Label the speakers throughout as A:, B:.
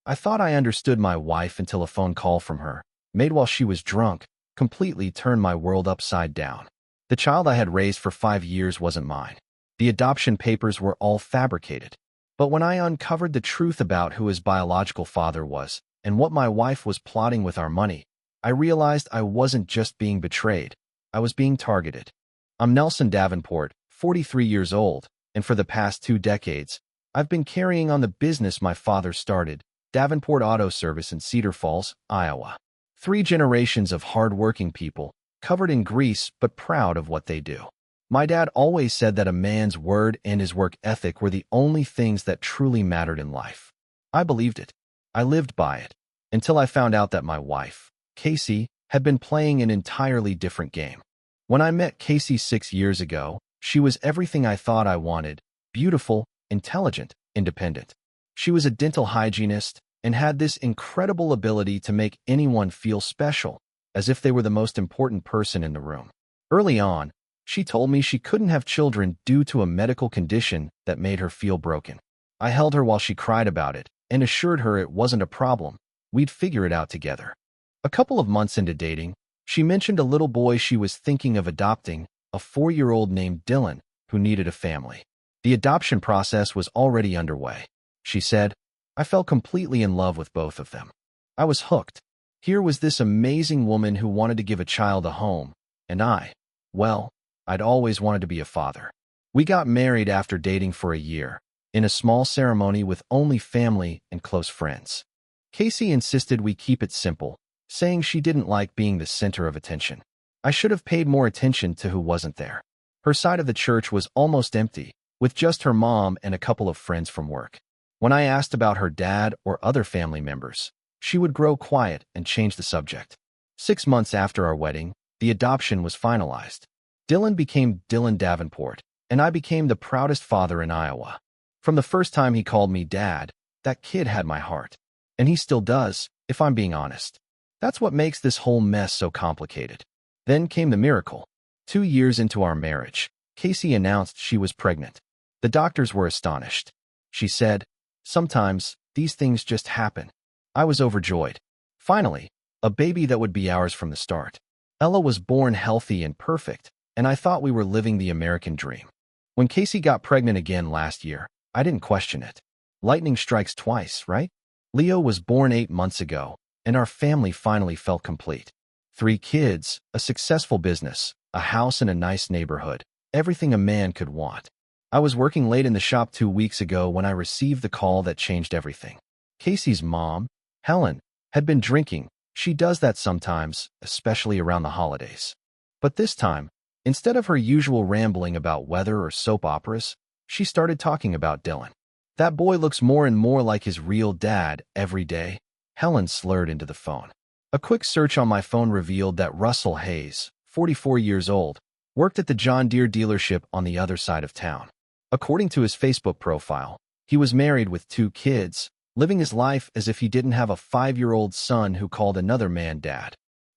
A: I thought I understood my wife until a phone call from her, made while she was drunk, completely turned my world upside down. The child I had raised for 5 years wasn't mine. The adoption papers were all fabricated. But when I uncovered the truth about who his biological father was and what my wife was plotting with our money, I realized I wasn't just being betrayed. I was being targeted. I'm Nelson Davenport, 43 years old, and for the past 2 decades, I've been carrying on the business my father started, Davenport Auto Service in Cedar Falls, Iowa. 3 generations of hard-working people, covered in grease but proud of what they do. My dad always said that a man's word and his work ethic were the only things that truly mattered in life. I believed it. I lived by it, until I found out that my wife, Casey, had been playing an entirely different game. When I met Casey 6 years ago, she was everything I thought I wanted: beautiful, intelligent, independent. She was a dental hygienist and had this incredible ability to make anyone feel special, as if they were the most important person in the room. Early on, she told me she couldn't have children due to a medical condition that made her feel broken. I held her while she cried about it and assured her it wasn't a problem. We'd figure it out together. A couple of months into dating, she mentioned a little boy she was thinking of adopting, a 4-year-old named Dylan, who needed a family. The adoption process was already underway. She said, "I fell completely in love with both of them. I was hooked. Here was this amazing woman who wanted to give a child a home, and I'd always wanted to be a father." We got married after dating for a year, in a small ceremony with only family and close friends. Casey insisted we keep it simple, saying she didn't like being the center of attention. I should have paid more attention to who wasn't there. Her side of the church was almost empty, with just her mom and a couple of friends from work. When I asked about her dad or other family members, she would grow quiet and change the subject. 6 months after our wedding, the adoption was finalized. Dylan became Dylan Davenport, and I became the proudest father in Iowa. From the first time he called me Dad, that kid had my heart. And he still does, if I'm being honest. That's what makes this whole mess so complicated. Then came the miracle. 2 years into our marriage, Casey announced she was pregnant. The doctors were astonished. She said, "Sometimes, these things just happen." I was overjoyed. Finally, a baby that would be ours from the start. Ella was born healthy and perfect, and I thought we were living the American dream. When Casey got pregnant again last year, I didn't question it. Lightning strikes twice, right? Leo was born 8 months ago, and our family finally felt complete. 3 kids, a successful business, a house in a nice neighborhood, everything a man could want. I was working late in the shop 2 weeks ago when I received the call that changed everything. Casey's mom, Helen, had been drinking. She does that sometimes, especially around the holidays. But this time, instead of her usual rambling about weather or soap operas, she started talking about Dylan. "That boy looks more and more like his real dad every day," Helen slurred into the phone. A quick search on my phone revealed that Russell Hayes, 44 years old, worked at the John Deere dealership on the other side of town. According to his Facebook profile, he was married with 2 kids, living his life as if he didn't have a 5-year-old son who called another man dad.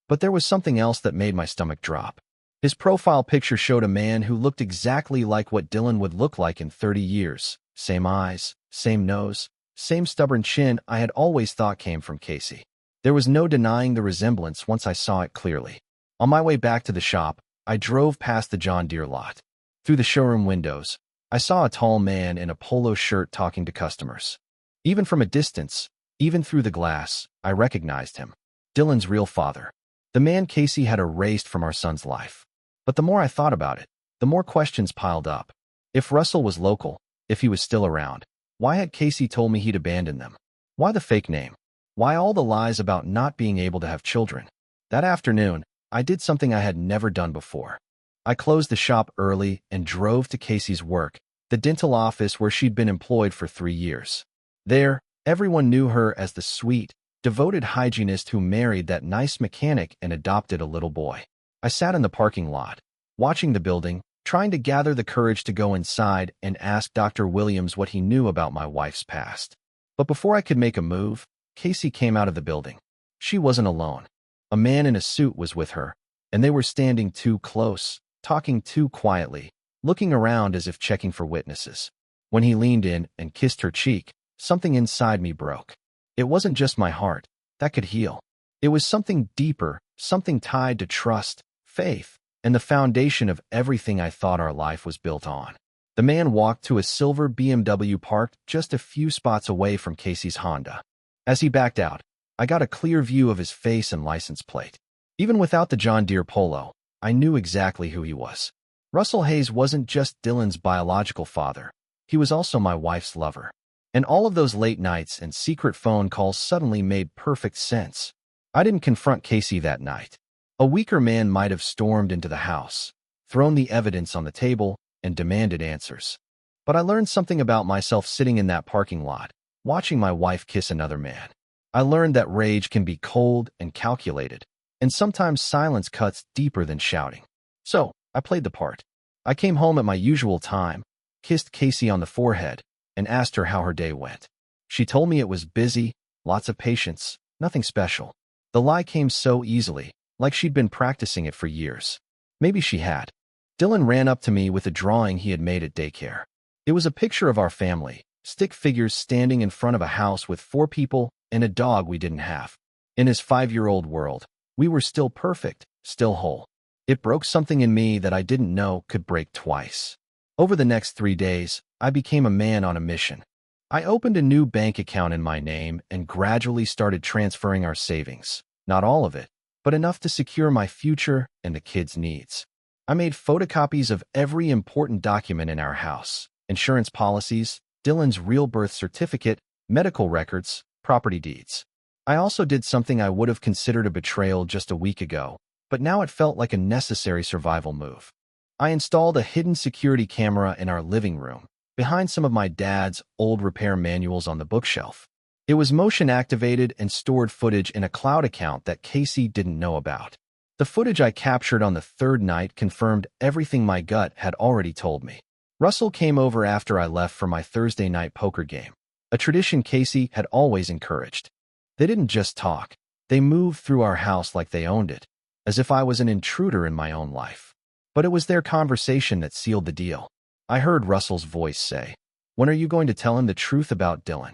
A: But there was something else that made my stomach drop. His profile picture showed a man who looked exactly like what Dylan would look like in 30 years. Same eyes, same nose, same stubborn chin I had always thought came from Casey. There was no denying the resemblance once I saw it clearly. On my way back to the shop, I drove past the John Deere lot. Through the showroom windows, I saw a tall man in a polo shirt talking to customers. Even from a distance, even through the glass, I recognized him. Dylan's real father. The man Casey had erased from our son's life. But the more I thought about it, the more questions piled up. If Russell was local, if he was still around, why had Casey told me he'd abandoned them? Why the fake name? Why all the lies about not being able to have children? That afternoon, I did something I had never done before. I closed the shop early and drove to Casey's work, the dental office where she'd been employed for 3 years. There, everyone knew her as the sweet, devoted hygienist who married that nice mechanic and adopted a little boy. I sat in the parking lot, watching the building, trying to gather the courage to go inside and ask Dr. Williams what he knew about my wife's past. But before I could make a move, Casey came out of the building. She wasn't alone. A man in a suit was with her, and they were standing too close, talking too quietly, looking around as if checking for witnesses. When he leaned in and kissed her cheek, something inside me broke. It wasn't just my heart that could heal. It was something deeper, something tied to trust, faith, and the foundation of everything I thought our life was built on. The man walked to a silver BMW parked just a few spots away from Casey's Honda. As he backed out, I got a clear view of his face and license plate. Even without the John Deere Polo, I knew exactly who he was. Russell Hayes wasn't just Dylan's biological father. He was also my wife's lover. And all of those late nights and secret phone calls suddenly made perfect sense. I didn't confront Casey that night. A weaker man might have stormed into the house, thrown the evidence on the table, and demanded answers. But I learned something about myself sitting in that parking lot, watching my wife kiss another man. I learned that rage can be cold and calculated, and sometimes silence cuts deeper than shouting. So, I played the part. I came home at my usual time, kissed Casey on the forehead, and asked her how her day went. She told me it was busy, lots of patience, nothing special. The lie came so easily, like she'd been practicing it for years. Maybe she had. Dylan ran up to me with a drawing he had made at daycare. It was a picture of our family, stick figures standing in front of a house with 4 people and a dog we didn't have. In his 5-year-old world, we were still perfect, still whole. It broke something in me that I didn't know could break twice. Over the next 3 days, I became a man on a mission. I opened a new bank account in my name and gradually started transferring our savings. Not all of it, but enough to secure my future and the kids' needs. I made photocopies of every important document in our house: insurance policies, Dylan's real birth certificate, medical records, property deeds. I also did something I would have considered a betrayal just a week ago, but now it felt like a necessary survival move. I installed a hidden security camera in our living room, behind some of my dad's old repair manuals on the bookshelf. It was motion-activated and stored footage in a cloud account that Casey didn't know about. The footage I captured on the 3rd night confirmed everything my gut had already told me. Russell came over after I left for my Thursday night poker game, a tradition Casey had always encouraged. They didn't just talk. They moved through our house like they owned it, as if I was an intruder in my own life. But it was their conversation that sealed the deal. I heard Russell's voice say, "When are you going to tell him the truth about Dylan?"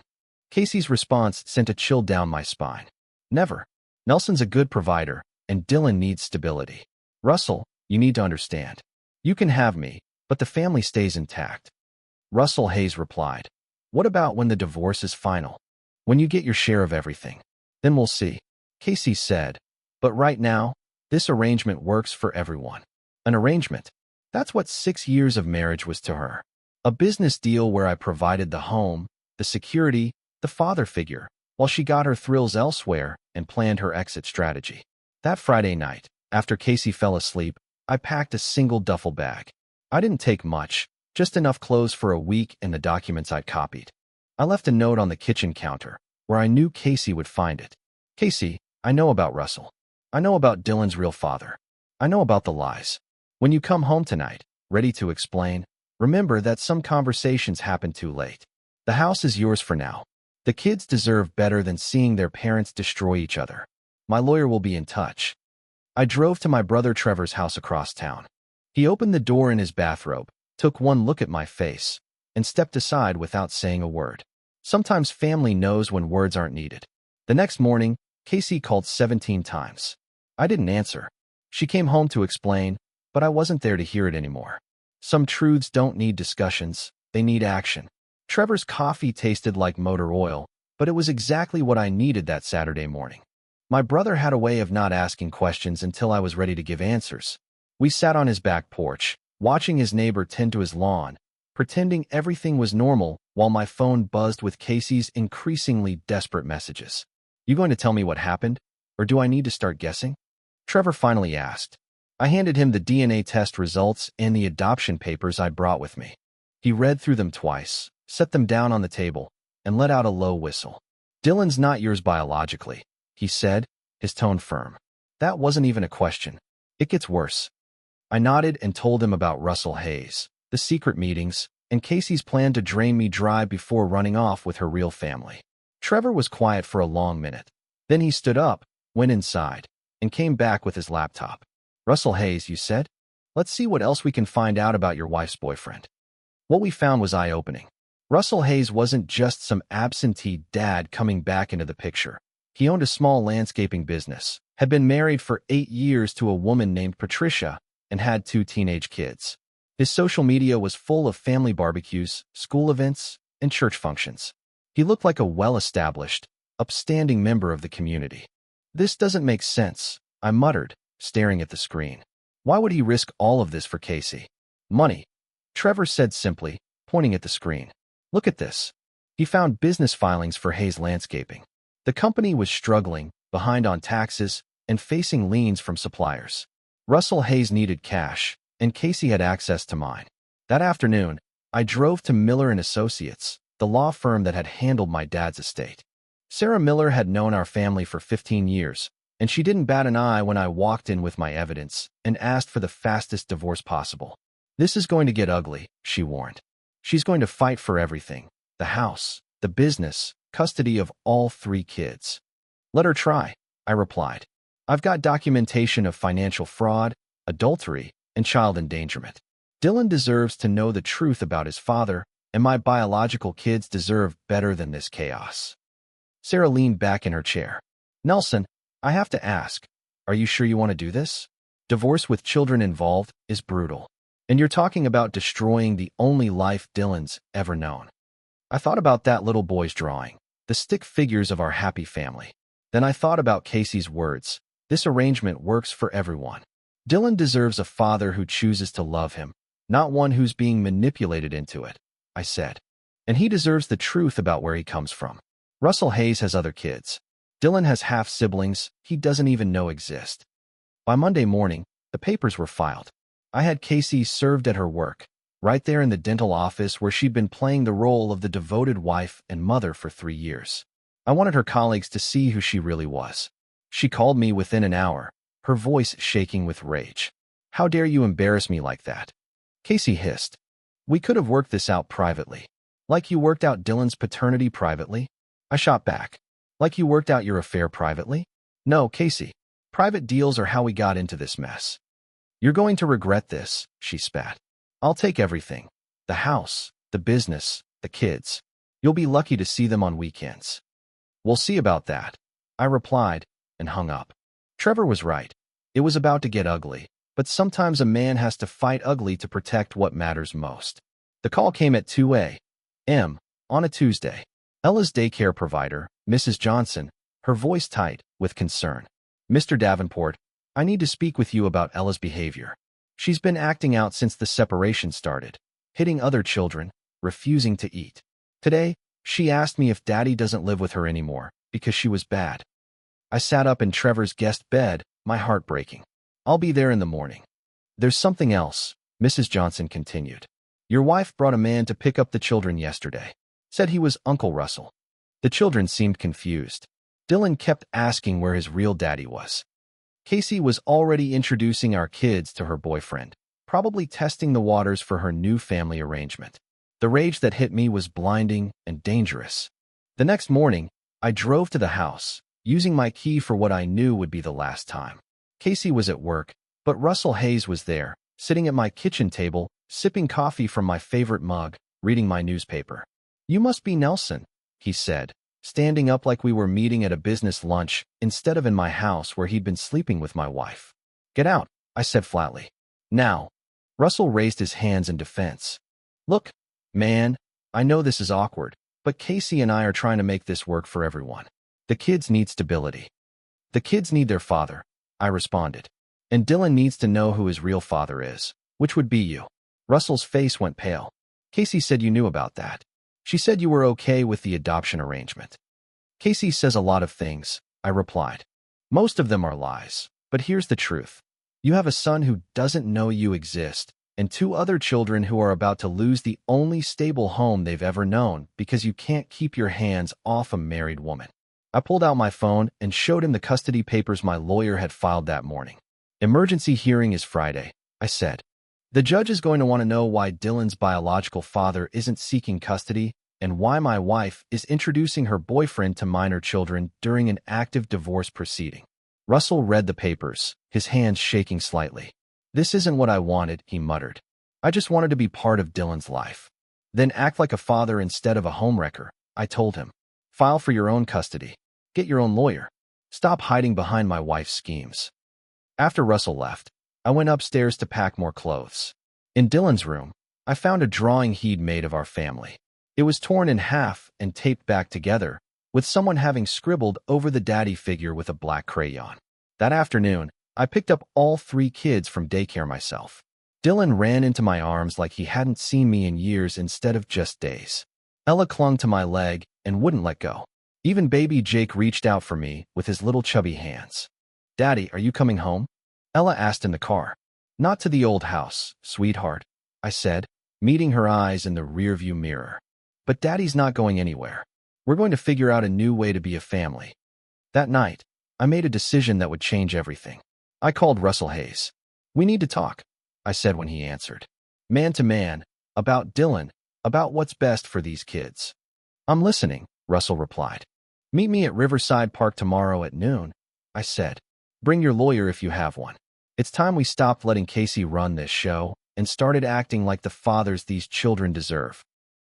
A: Casey's response sent a chill down my spine. "Never. Nelson's a good provider, and Dylan needs stability. Russell, you need to understand. You can have me, but the family stays intact." Russell Hayes replied, "What about when the divorce is final? When you get your share of everything? Then we'll see." Casey said, "But right now, this arrangement works for everyone." An arrangement. That's what 6 years of marriage was to her. A business deal where I provided the home, the security, the father figure, while she got her thrills elsewhere and planned her exit strategy. That Friday night, after Casey fell asleep, I packed a single duffel bag. I didn't take much, just enough clothes for a week and the documents I'd copied. I left a note on the kitchen counter, where I knew Casey would find it. "Casey, I know about Russell. I know about Dylan's real father. I know about the lies. When you come home tonight, ready to explain, remember that some conversations happen too late. The house is yours for now. The kids deserve better than seeing their parents destroy each other. My lawyer will be in touch." I drove to my brother Trevor's house across town. He opened the door in his bathrobe, took one look at my face, and stepped aside without saying a word. Sometimes family knows when words aren't needed. The next morning, Casey called 17 times. I didn't answer. She came home to explain, but I wasn't there to hear it anymore. Some truths don't need discussions, they need action. Trevor's coffee tasted like motor oil, but it was exactly what I needed that Saturday morning. My brother had a way of not asking questions until I was ready to give answers. We sat on his back porch, watching his neighbor tend to his lawn, pretending everything was normal while my phone buzzed with Casey's increasingly desperate messages. "You going to tell me what happened, or do I need to start guessing?" Trevor finally asked. I handed him the DNA test results and the adoption papers I brought with me. He read through them twice, set them down on the table, and let out a low whistle. "Dylan's not yours biologically," he said, his tone firm. That wasn't even a question. "It gets worse." I nodded and told him about Russell Hayes, the secret meetings, and Casey's plan to drain me dry before running off with her real family. Trevor was quiet for a long minute. Then he stood up, went inside, and came back with his laptop. "Russell Hayes, you said? Let's see what else we can find out about your wife's boyfriend." What we found was eye-opening. Russell Hayes wasn't just some absentee dad coming back into the picture. He owned a small landscaping business, had been married for 8 years to a woman named Patricia, and had 2 teenage kids. His social media was full of family barbecues, school events, and church functions. He looked like a well-established, upstanding member of the community. "This doesn't make sense," I muttered, staring at the screen. "Why would he risk all of this for Casey?" "Money," Trevor said simply, pointing at the screen. "Look at this." He found business filings for Hayes Landscaping. The company was struggling, behind on taxes, and facing liens from suppliers. Russell Hayes needed cash, and Casey had access to mine. That afternoon, I drove to Miller & Associates, the law firm that had handled my dad's estate. Sarah Miller had known our family for 15 years, and she didn't bat an eye when I walked in with my evidence and asked for the fastest divorce possible. "This is going to get ugly," she warned. "She's going to fight for everything: the house, the business, custody of all 3 kids." "Let her try," I replied. "I've got documentation of financial fraud, adultery, and child endangerment. Dylan deserves to know the truth about his father, and my biological kids deserve better than this chaos." Sarah leaned back in her chair. "Nelson, I have to ask, are you sure you want to do this? Divorce with children involved is brutal. And you're talking about destroying the only life Dylan's ever known." I thought about that little boy's drawing, the stick figures of our happy family. Then I thought about Casey's words: "This arrangement works for everyone." Dylan deserves a father who chooses to love him, not one who's being manipulated into it, I said. And he deserves the truth about where he comes from. Russell Hayes has other kids. Dylan has half-siblings he doesn't even know exist. By Monday morning, the papers were filed. I had Casey served at her work, right there in the dental office where she'd been playing the role of the devoted wife and mother for 3 years. I wanted her colleagues to see who she really was. She called me within an hour, her voice shaking with rage. "How dare you embarrass me like that?" Casey hissed. "We could have worked this out privately. Like you worked out Dylan's paternity privately?" I shot back. "Like you worked out your affair privately?" "No, Casey. Private deals are how we got into this mess." "You're going to regret this," she spat. "I'll take everything. The house, the business, the kids. You'll be lucky to see them on weekends." "We'll see about that," I replied, and hung up. Trevor was right. It was about to get ugly, but sometimes a man has to fight ugly to protect what matters most. The call came at 2 a.m. on a Tuesday. Ella's daycare provider, Mrs. Johnson, her voice tight with concern. "Mr. Davenport, I need to speak with you about Ella's behavior. She's been acting out since the separation started, hitting other children, refusing to eat. Today, she asked me if Daddy doesn't live with her anymore because she was bad." I sat up in Trevor's guest bed, my heart breaking. "I'll be there in the morning." "There's something else," Mrs. Johnson continued. "Your wife brought a man to pick up the children yesterday. Said he was Uncle Russell." The children seemed confused. Dylan kept asking where his real daddy was. Casey was already introducing our kids to her boyfriend, probably testing the waters for her new family arrangement. The rage that hit me was blinding and dangerous. The next morning, I drove to the house, using my key for what I knew would be the last time. Casey was at work, but Russell Hayes was there, sitting at my kitchen table, sipping coffee from my favorite mug, reading my newspaper. "You must be Nelson," he said, standing up like we were meeting at a business lunch instead of in my house where he'd been sleeping with my wife. "Get out," I said flatly. "Now." Russell raised his hands in defense. "Look, man, I know this is awkward, but Casey and I are trying to make this work for everyone. The kids need stability." "The kids need their father," I responded. "And Dylan needs to know who his real father is, which would be you." Russell's face went pale. "Casey said you knew about that. She said you were okay with the adoption arrangement." "Casey says a lot of things," I replied. "Most of them are lies, but here's the truth. You have a son who doesn't know you exist, and 2 other children who are about to lose the only stable home they've ever known because you can't keep your hands off a married woman." I pulled out my phone and showed him the custody papers my lawyer had filed that morning. "Emergency hearing is Friday," I said. "The judge is going to want to know why Dylan's biological father isn't seeking custody and why my wife is introducing her boyfriend to minor children during an active divorce proceeding." Russell read the papers, his hands shaking slightly. "This isn't what I wanted," he muttered. "I just wanted to be part of Dylan's life." Then act like a father instead of a homewrecker, I told him. File for your own custody. Get your own lawyer. Stop hiding behind my wife's schemes. After Russell left, I went upstairs to pack more clothes. In Dylan's room, I found a drawing he'd made of our family. It was torn in half and taped back together, with someone having scribbled over the daddy figure with a black crayon. That afternoon, I picked up all 3 kids from daycare myself. Dylan ran into my arms like he hadn't seen me in years instead of just days. Ella clung to my leg and wouldn't let go. Even baby Jake reached out for me with his little chubby hands. Daddy, are you coming home? Ella asked in the car. Not to the old house, sweetheart, I said, meeting her eyes in the rearview mirror. But Daddy's not going anywhere. We're going to figure out a new way to be a family. That night, I made a decision that would change everything. I called Russell Hayes. We need to talk, I said when he answered. Man to man, about Dylan, about what's best for these kids. I'm listening, Russell replied. Meet me at Riverside Park tomorrow at noon, I said. Bring your lawyer if you have one. It's time we stopped letting Casey run this show and started acting like the fathers these children deserve.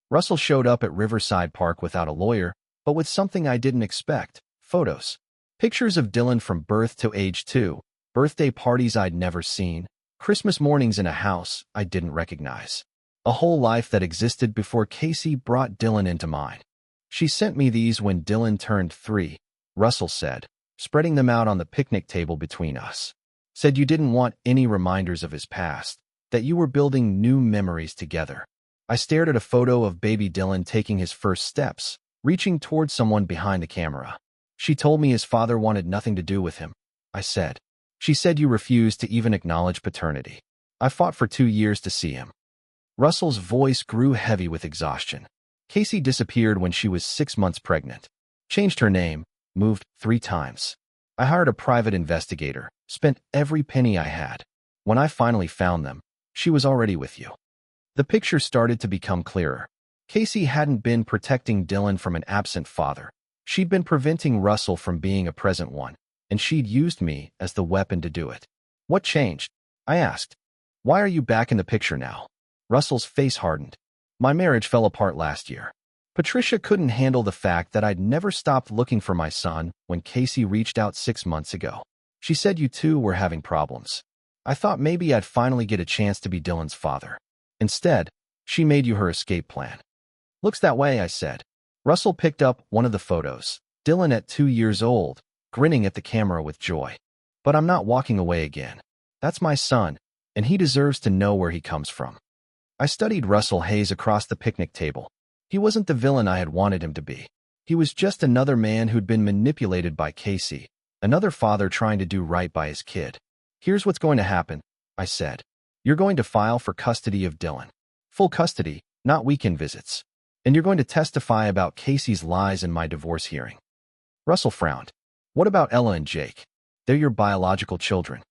A: Russell showed up at Riverside Park without a lawyer, but with something I didn't expect: photos. Pictures of Dylan from birth to age 2, birthday parties I'd never seen, Christmas mornings in a house I didn't recognize. A whole life that existed before Casey brought Dylan into mine. She sent me these when Dylan turned 3, Russell said, spreading them out on the picnic table between us. Said you didn't want any reminders of his past, that you were building new memories together. I stared at a photo of baby Dylan taking his first steps, reaching towards someone behind the camera. She told me his father wanted nothing to do with him, I said. She said you refused to even acknowledge paternity. I fought for 2 years to see him. Russell's voice grew heavy with exhaustion. Casey disappeared when she was 6 months pregnant. Changed her name, moved 3 times. I hired a private investigator, spent every penny I had. When I finally found them, she was already with you. The picture started to become clearer. Casey hadn't been protecting Dylan from an absent father. She'd been preventing Russell from being a present one, and she'd used me as the weapon to do it. What changed? I asked. Why are you back in the picture now? Russell's face hardened. My marriage fell apart last year. Patricia couldn't handle the fact that I'd never stopped looking for my son when Casey reached out 6 months ago. She said you two were having problems. I thought maybe I'd finally get a chance to be Dylan's father. Instead, she made you her escape plan. Looks that way, I said. Russell picked up one of the photos. Dylan at 2 years old, grinning at the camera with joy. But I'm not walking away again. That's my son, and he deserves to know where he comes from. I studied Russell Hayes across the picnic table. He wasn't the villain I had wanted him to be. He was just another man who'd been manipulated by Casey, another father trying to do right by his kid. Here's what's going to happen, I said. You're going to file for custody of Dylan. Full custody, not weekend visits. And you're going to testify about Casey's lies in my divorce hearing. Russell frowned. What about Ella and Jake? They're your biological children.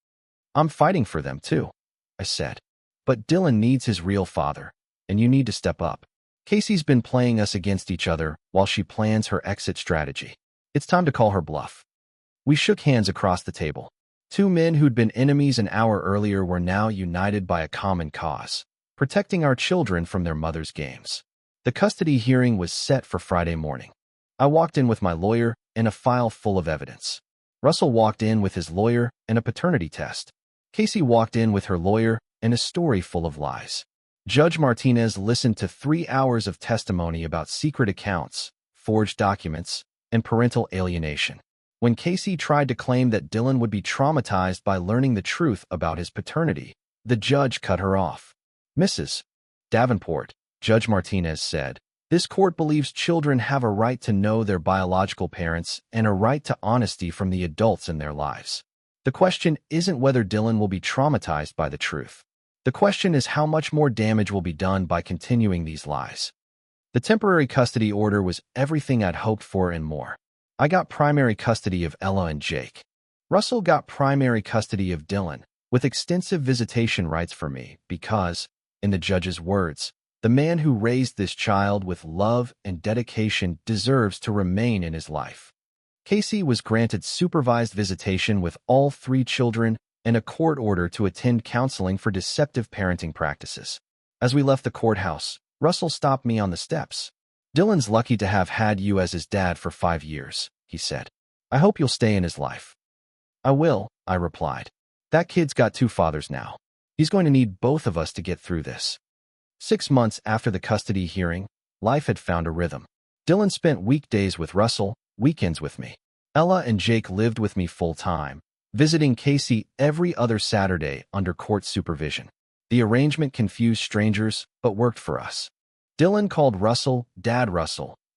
A: I'm fighting for them too, I said. But Dylan needs his real father, and you need to step up. Casey's been playing us against each other while she plans her exit strategy. It's time to call her bluff. We shook hands across the table. 2 men who'd been enemies an hour earlier were now united by a common cause: protecting our children from their mother's games. The custody hearing was set for Friday morning. I walked in with my lawyer and a file full of evidence. Russell walked in with his lawyer and a paternity test. Casey walked in with her lawyer and a story full of lies. Judge Martinez listened to 3 hours of testimony about secret accounts, forged documents, and parental alienation. When Casey tried to claim that Dylan would be traumatized by learning the truth about his paternity, the judge cut her off. Mrs. Davenport, Judge Martinez said, this court believes children have a right to know their biological parents and a right to honesty from the adults in their lives. The question isn't whether Dylan will be traumatized by the truth. The question is how much more damage will be done by continuing these lies. The temporary custody order was everything I'd hoped for and more. I got primary custody of Ella and Jake. Russell got primary custody of Dylan, with extensive visitation rights for me because, in the judge's words, the man who raised this child with love and dedication deserves to remain in his life. Casey was granted supervised visitation with all 3 children and a court order to attend counseling for deceptive parenting practices. As we left the courthouse, Russell stopped me on the steps. Dylan's lucky to have had you as his dad for 5 years, he said. I hope you'll stay in his life. I will, I replied. That kid's got 2 fathers now. He's going to need both of us to get through this. 6 months after the custody hearing, life had found a rhythm. Dylan spent weekdays with Russell, weekends with me. Ella and Jake lived with me full-time, visiting Casey every other Saturday under court supervision. The arrangement confused strangers, but worked for us. Dylan called Russell,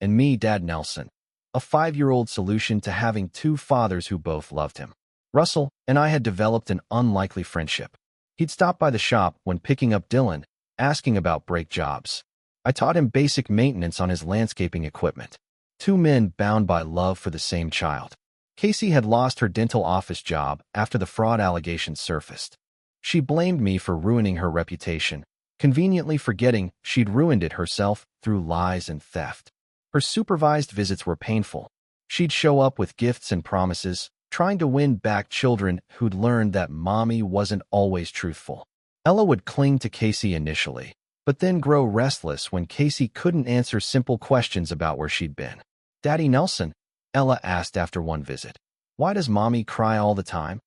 A: and me Dad Nelson, a 5-year-old solution to having 2 fathers who both loved him. Russell and I had developed an unlikely friendship. He'd stop by the shop when picking up Dylan, asking about brake jobs. I taught him basic maintenance on his landscaping equipment. 2 men bound by love for the same child. Casey had lost her dental office job after the fraud allegations surfaced. She blamed me for ruining her reputation, conveniently forgetting she'd ruined it herself through lies and theft. Her supervised visits were painful. She'd show up with gifts and promises, trying to win back children who'd learned that mommy wasn't always truthful. Ella would cling to Casey initially, but then grow restless when Casey couldn't answer simple questions about where she'd been. Daddy Nelson, Ella asked after one visit, why does mommy cry all the time?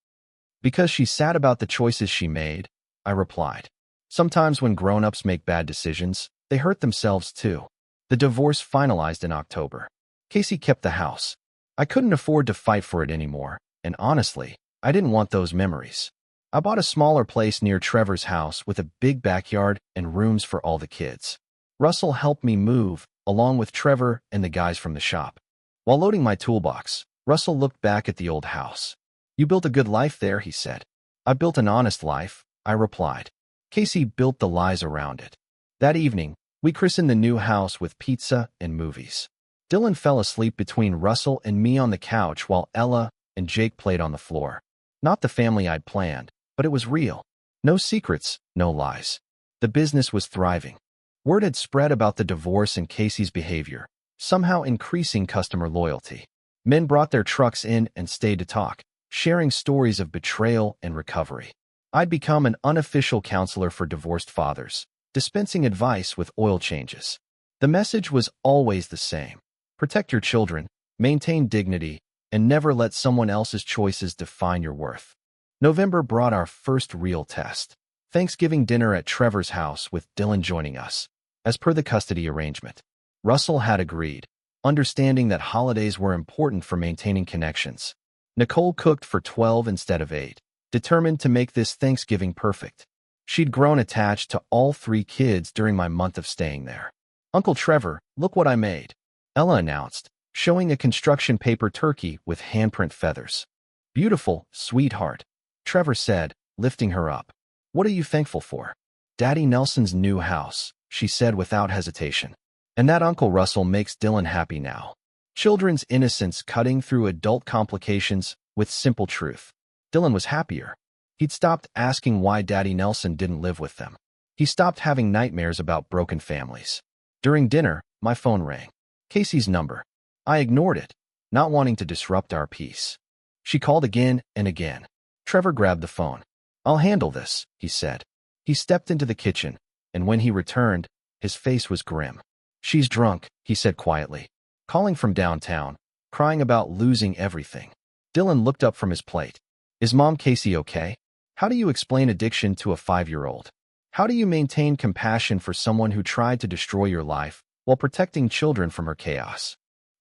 A: Because she's sad about the choices she made, I replied. Sometimes when grown-ups make bad decisions, they hurt themselves too. The divorce finalized in October. Casey kept the house. I couldn't afford to fight for it anymore, and honestly, I didn't want those memories. I bought a smaller place near Trevor's house with a big backyard and rooms for all the kids. Russell helped me move, along with Trevor and the guys from the shop. While loading my toolbox, Russell looked back at the old house. You built a good life there, he said. I built an honest life, I replied. Casey built the lies around it. That evening, we christened the new house with pizza and movies. Dylan fell asleep between Russell and me on the couch while Ella and Jake played on the floor. Not the family I'd planned, but it was real. No secrets, no lies. The business was thriving. Word had spread about the divorce and Casey's behavior, somehow increasing customer loyalty. Men brought their trucks in and stayed to talk, sharing stories of betrayal and recovery. I'd become an unofficial counselor for divorced fathers, dispensing advice with oil changes. The message was always the same. Protect your children, maintain dignity, and never let someone else's choices define your worth. November brought our first real test. Thanksgiving dinner at Trevor's house with Dylan joining us. As per the custody arrangement, Russell had agreed, understanding that holidays were important for maintaining connections. Nicole cooked for 12 instead of 8, determined to make this Thanksgiving perfect. She'd grown attached to all 3 kids during my month of staying there. Uncle Trevor, look what I made, Ella announced, showing a construction paper turkey with handprint feathers. Beautiful, sweetheart, Trevor said, lifting her up. What are you thankful for? Daddy Nelson's new house, she said without hesitation. And that Uncle Russell makes Dylan happy now. Children's innocence cutting through adult complications with simple truth. Dylan was happier. He'd stopped asking why Daddy Nelson didn't live with them. He stopped having nightmares about broken families. During dinner, my phone rang. Casey's number. I ignored it, not wanting to disrupt our peace. She called again and again. Trevor grabbed the phone. I'll handle this, he said. He stepped into the kitchen, and when he returned, his face was grim. She's drunk, he said quietly. Calling from downtown, crying about losing everything. Dylan looked up from his plate. Is Mom Casey okay? How do you explain addiction to a 5-year-old? How do you maintain compassion for someone who tried to destroy your life while protecting children from her chaos?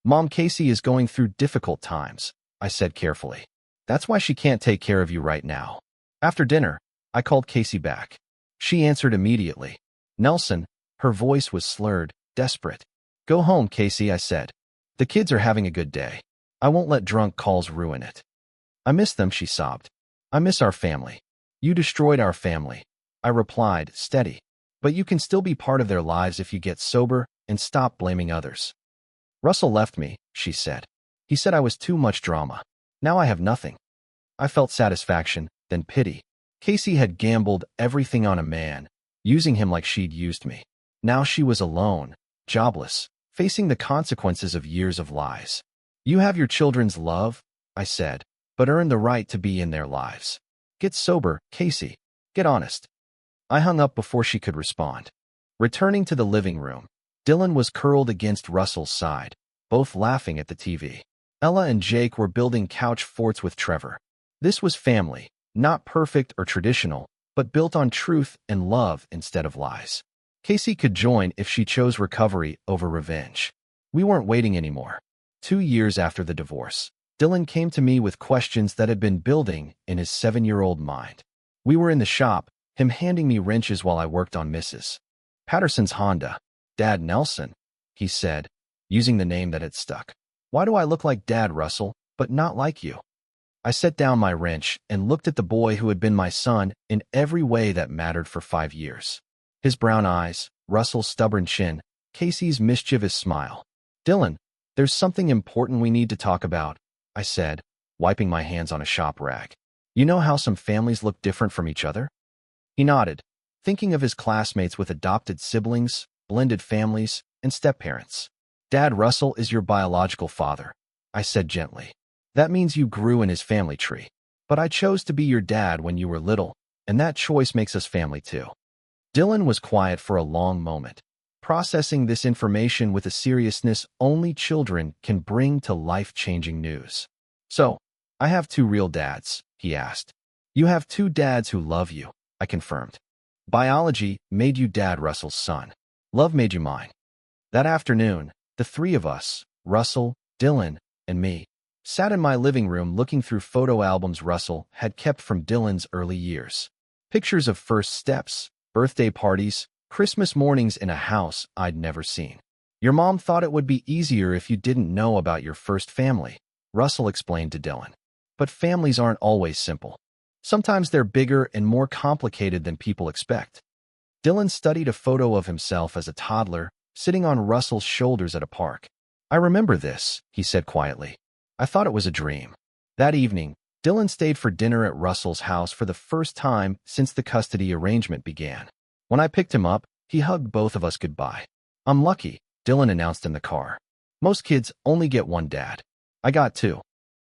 A: Mom Casey is going through difficult times, I said carefully. That's why she can't take care of you right now. After dinner, I called Casey back. She answered immediately. Nelson, her voice was slurred, desperate. Go home, Casey, I said. The kids are having a good day. I won't let drunk calls ruin it. I miss them, she sobbed. I miss our family. You destroyed our family, I replied, steady. But you can still be part of their lives if you get sober and stop blaming others. Russell left me, she said. He said I was too much drama. Now I have nothing. I felt satisfaction, then pity. Casey had gambled everything on a man, using him like she'd used me. Now she was alone, jobless, facing the consequences of years of lies. You have your children's love, I said, but earn the right to be in their lives. Get sober, Casey. Get honest. I hung up before she could respond. Returning to the living room, Dylan was curled against Russell's side, both laughing at the TV. Ella and Jake were building couch forts with Trevor. This was family, not perfect or traditional, but built on truth and love instead of lies. Casey could join if she chose recovery over revenge. We weren't waiting anymore. 2 years after the divorce, Dylan came to me with questions that had been building in his 7-year-old mind. We were in the shop, him handing me wrenches while I worked on Mrs. Patterson's Honda. "Dad Nelson," he said, using the name that had stuck. "Why do I look like Dad, Russell, but not like you?" I set down my wrench and looked at the boy who had been my son in every way that mattered for 5 years. His brown eyes, Russell's stubborn chin, Casey's mischievous smile. "Dylan, there's something important we need to talk about," I said, wiping my hands on a shop rag. "You know how some families look different from each other?" He nodded, thinking of his classmates with adopted siblings, blended families, and step-parents. "Dad Russell is your biological father," I said gently. "That means you grew in his family tree. But I chose to be your dad when you were little, and that choice makes us family too." Dylan was quiet for a long moment, processing this information with a seriousness only children can bring to life-changing news. "So, I have 2 real dads," he asked. "You have 2 dads who love you," I confirmed. "Biology made you Dad Russell's son. Love made you mine." That afternoon, the 3 of us, Russell, Dylan, and me, sat in my living room looking through photo albums Russell had kept from Dylan's early years. Pictures of first steps, birthday parties, Christmas mornings in a house I'd never seen. "Your mom thought it would be easier if you didn't know about your first family," Russell explained to Dylan. "But families aren't always simple. Sometimes they're bigger and more complicated than people expect." Dylan studied a photo of himself as a toddler, sitting on Russell's shoulders at a park. "I remember this," he said quietly. "I thought it was a dream." That evening, Dylan stayed for dinner at Russell's house for the first time since the custody arrangement began. When I picked him up, he hugged both of us goodbye. "I'm lucky," Dylan announced in the car. "Most kids only get 1 dad. I got 2.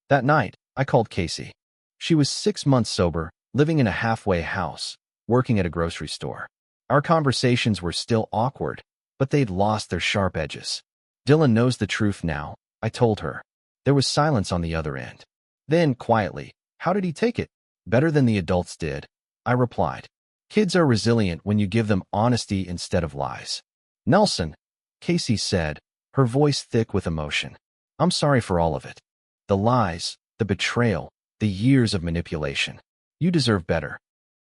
A: That night, I called Casey. She was 6 months sober, living in a halfway house, working at a grocery store. Our conversations were still awkward, but they'd lost their sharp edges. "Dylan knows the truth now," I told her. There was silence on the other end. Then, quietly, "How did he take it?" "Better than the adults did," I replied. "Kids are resilient when you give them honesty instead of lies." "Nelson," Casey said, her voice thick with emotion. "I'm sorry for all of it. The lies, the betrayal, the years of manipulation. You deserve better."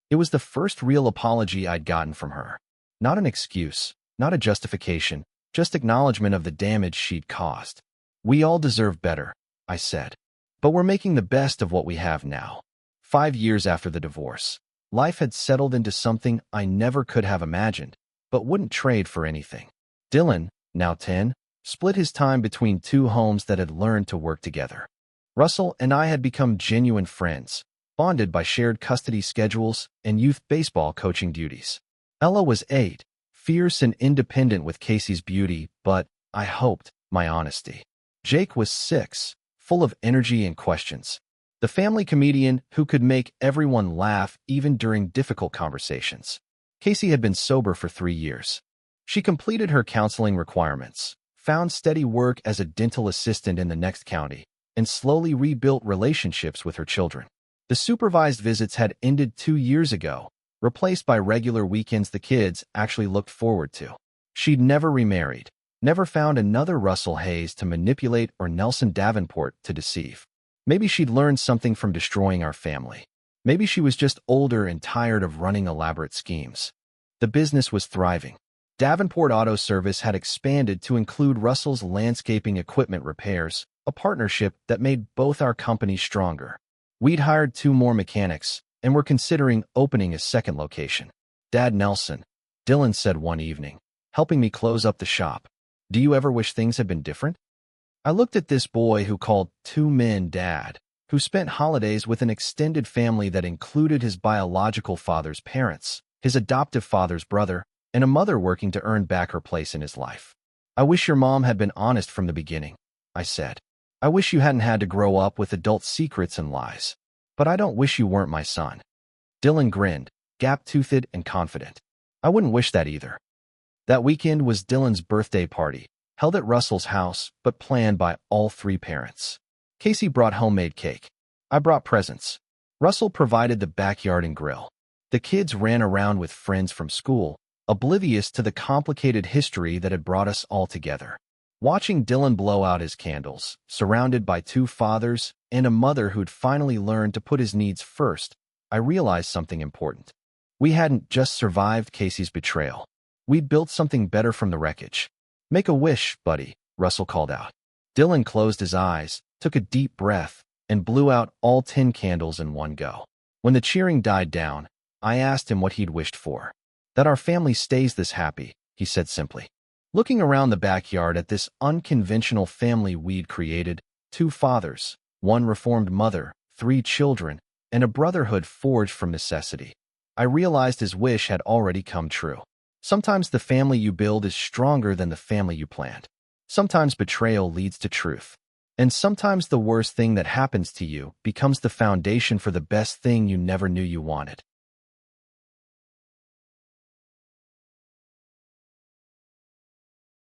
A: It was the first real apology I'd gotten from her. Not an excuse, not a justification, just acknowledgement of the damage she'd caused. "We all deserve better," I said. "But we're making the best of what we have now." 5 years after the divorce, life had settled into something I never could have imagined, but wouldn't trade for anything. Dylan, now 10, split his time between 2 homes that had learned to work together. Russell and I had become genuine friends, bonded by shared custody schedules and youth baseball coaching duties. Ella was 8, fierce and independent with Casey's beauty, but, I hoped, my honesty. Jake was 6, full of energy and questions. The family comedian who could make everyone laugh even during difficult conversations. Casey had been sober for 3 years. She completed her counseling requirements, found steady work as a dental assistant in the next county, and slowly rebuilt relationships with her children. The supervised visits had ended 2 years ago, replaced by regular weekends the kids actually looked forward to. She'd never remarried, never found another Russell Hayes to manipulate or Nelson Davenport to deceive. Maybe she'd learned something from destroying our family. Maybe she was just older and tired of running elaborate schemes. The business was thriving. Davenport Auto Service had expanded to include Russell's landscaping equipment repairs, a partnership that made both our companies stronger. We'd hired 2 more mechanics and were considering opening a second location. "Dad Nelson," Dylan said one evening, helping me close up the shop. "Do you ever wish things had been different?" I looked at this boy who called 2 men dad, who spent holidays with an extended family that included his biological father's parents, his adoptive father's brother, and a mother working to earn back her place in his life. "I wish your mom had been honest from the beginning," I said. "I wish you hadn't had to grow up with adult secrets and lies. But I don't wish you weren't my son." Dylan grinned, gap-toothed and confident. "I wouldn't wish that either." That weekend was Dylan's birthday party, held at Russell's house, but planned by all three parents. Casey brought homemade cake. I brought presents. Russell provided the backyard and grill. The kids ran around with friends from school, oblivious to the complicated history that had brought us all together. Watching Dylan blow out his candles, surrounded by two fathers and a mother who'd finally learned to put his needs first, I realized something important. We hadn't just survived Casey's betrayal. We'd built something better from the wreckage. "Make a wish, buddy," Russell called out. Dylan closed his eyes, took a deep breath, and blew out all 10 candles in one go. When the cheering died down, I asked him what he'd wished for. "That our family stays this happy," he said simply. Looking around the backyard at this unconventional family we'd created, 2 fathers, 1 reformed mother, 3 children, and a brotherhood forged from necessity, I realized his wish had already come true. Sometimes the family you build is stronger than the family you planned. Sometimes betrayal leads to truth. And sometimes the worst thing that happens to you becomes the foundation for the best thing you never knew you wanted.